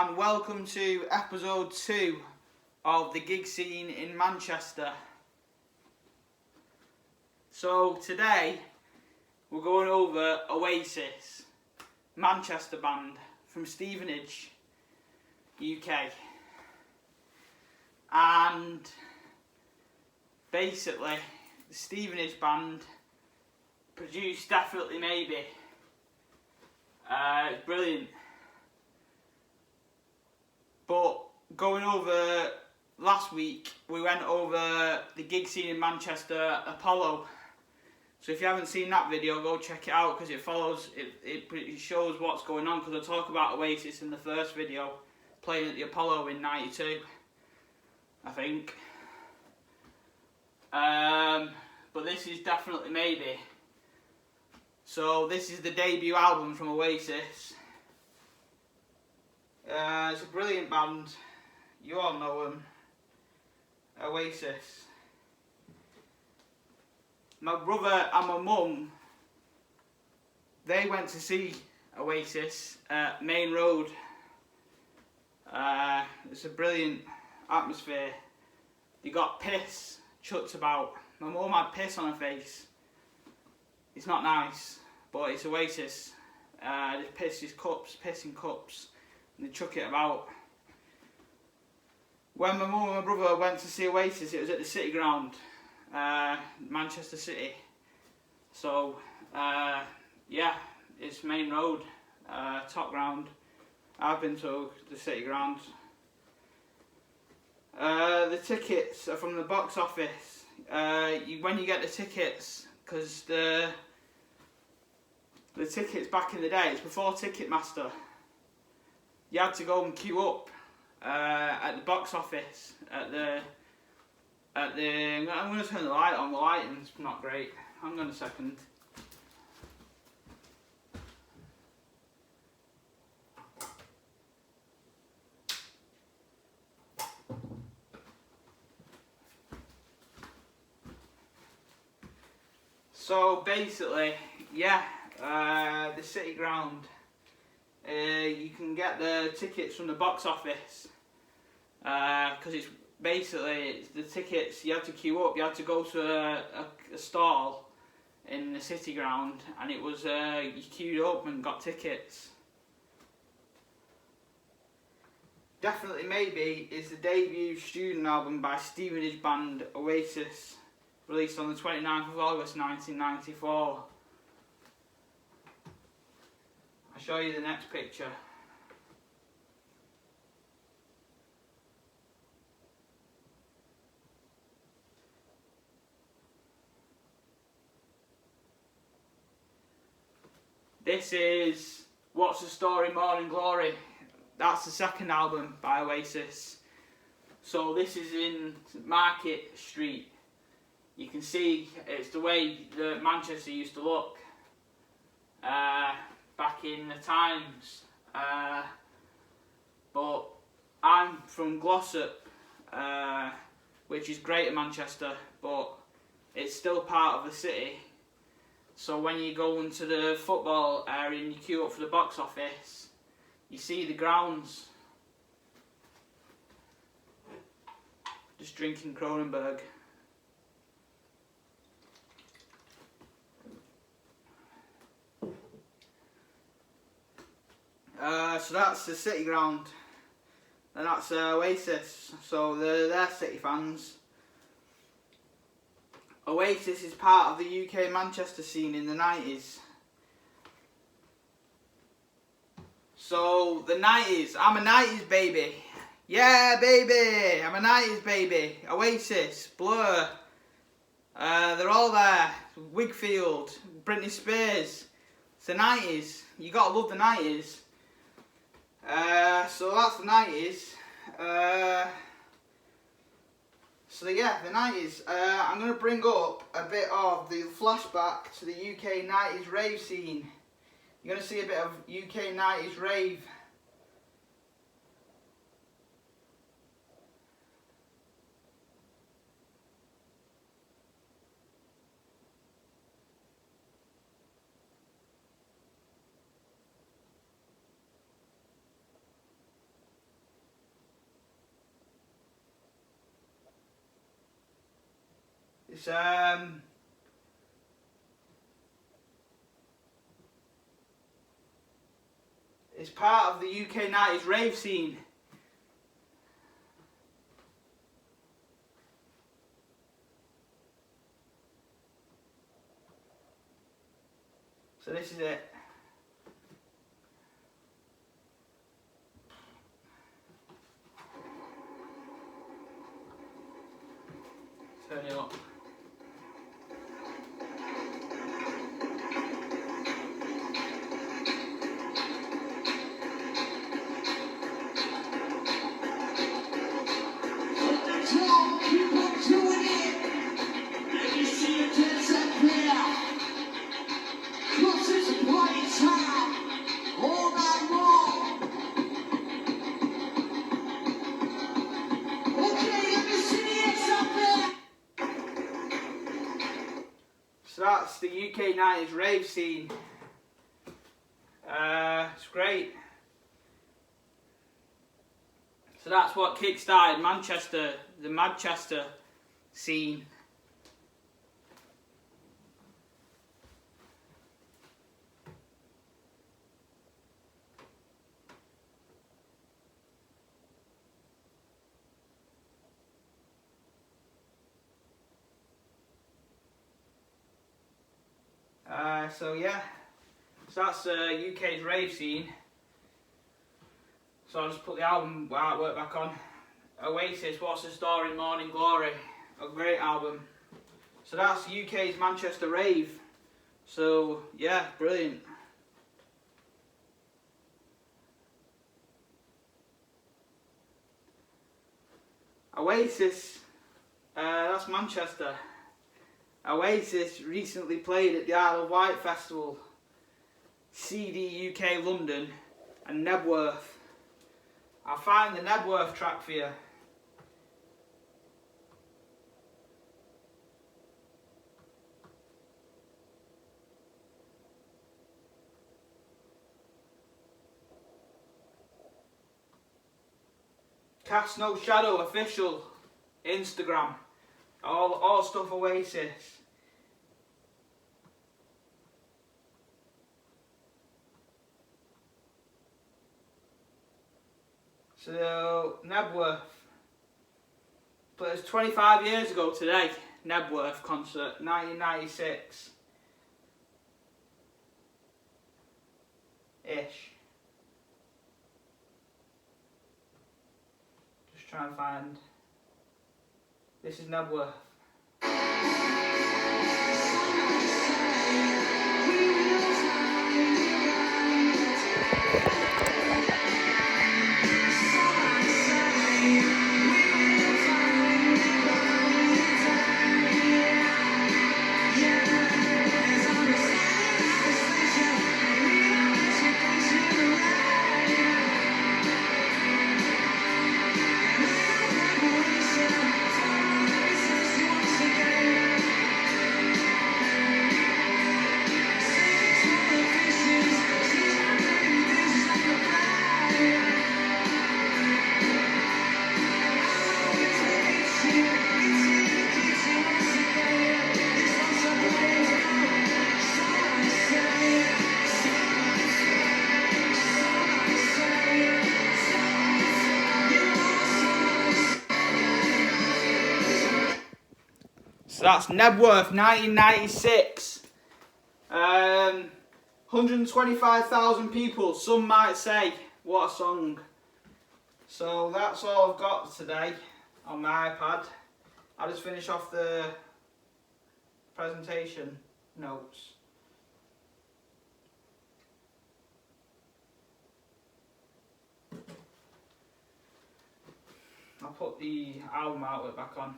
and welcome to episode 2 of the gig scene in Manchester. So today we're going over Oasis, Manchester band from Stevenage, UK. And basically the Stevenage band produced Definitely Maybe. It's brilliant. But going over last week, we went over the gig scene in Manchester, Apollo. So if you haven't seen that video, go check it out because it shows what's going on. Because I talk about Oasis in the first video, playing at the Apollo in '92, I think. But this is Definitely Maybe. So this is the debut album from Oasis. It's a brilliant band. You all know them. Oasis. My brother and my mum, they went to see Oasis at Main Road. It's a brilliant atmosphere. They got piss chucked about. My mum had piss on her face. It's not nice, but it's Oasis. They piss in cups. And they chuck it about. When my mum and my brother went to see Oasis, it was at the City Ground, Manchester City. So, yeah, it's Main Road, top ground. I've been to the City Ground. The tickets are from the box office. When you get the tickets, because the tickets back in the day, it's before Ticketmaster. You had to go and queue up at the box office I'm going to turn the light on. The lighting's not great. Hang on a second. So basically, yeah, the City Ground. You can get the tickets from the box office because it's the tickets. You had to queue up. You had to go to a stall in the City Ground, and it was you queued up and got tickets. Definitely Maybe is the debut student album by Stevenage band Oasis, released on the 29th of August 1994. I'll show you the next picture. This is What's the Story, Morning Glory. That's the second album by Oasis. So this is in Market Street. You can see it's the way that Manchester used to look. Back in the times, but I'm from Glossop, which is Greater Manchester, but it's still part of the city. So when you go into the football area and you queue up for the box office, you see the grounds. Just drinking Kronenberg. So that's the City Ground, and that's Oasis, so they're City fans. Oasis is part of the UK Manchester scene in the 90s. So the 90s, I'm a 90s baby. Yeah baby, I'm a 90s baby. Oasis, Blur, they're all there. Wigfield, Britney Spears. It's the 90s, you gotta love the 90s. So that's the 90s. So yeah, the 90s. I'm going to bring up a bit of the flashback to the UK 90s rave scene. You're going to see a bit of UK 90s rave. It's part of the UK 90s rave scene. So this is it. Turn it up. So that's the UK 90s rave scene. It's great. So that's what kick-started Manchester, the Manchester scene. So yeah, so that's UK's rave scene. So I'll just put the album artwork back on. Oasis, What's the Story, Morning Glory, a great album. So that's UK's Manchester rave. So yeah, brilliant. Oasis, that's Manchester. Oasis recently played at the Isle of Wight Festival, CD UK London and Nebworth. I'll find the Nebworth track for you. Cast No Shadow official Instagram. All stuff Oasis. So Nebworth. But it's 25 years ago today. Nebworth concert, 1996. Ish. Just trying to find. This is Nebworth. So that's Nebworth, 1996. 125,000 people, some might say. What a song. So that's all I've got today on my iPad. I'll just finish off the presentation notes. I'll put the album artwork back on.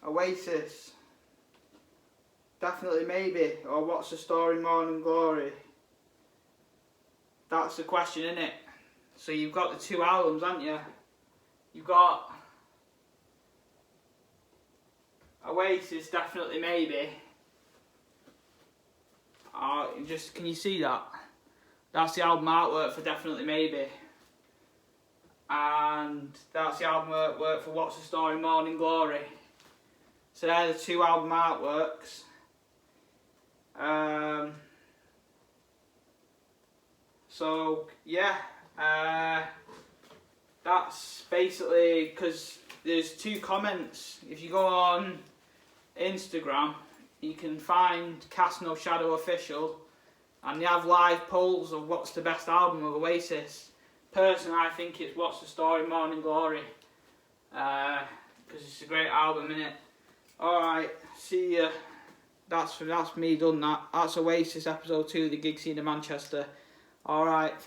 Oasis, Definitely Maybe, or What's the Story, Morning Glory. That's the question, isn't it? So you've got the two albums, haven't you? You've got Oasis, Definitely Maybe. Can you see that? That's the album artwork for Definitely Maybe. And that's the album artwork for What's the Story, Morning Glory. So they're the two album artworks. So yeah, that's basically, because there's two comments. If you go on Instagram, you can find Cast No Shadow Official, and they have live polls of what's the best album of Oasis. Personally, I think it's What's the Story, Morning Glory, because it's a great album, innit? Alright, see ya. That's me done that. That's Oasis episode 2 of the gig scene in Manchester. Alright.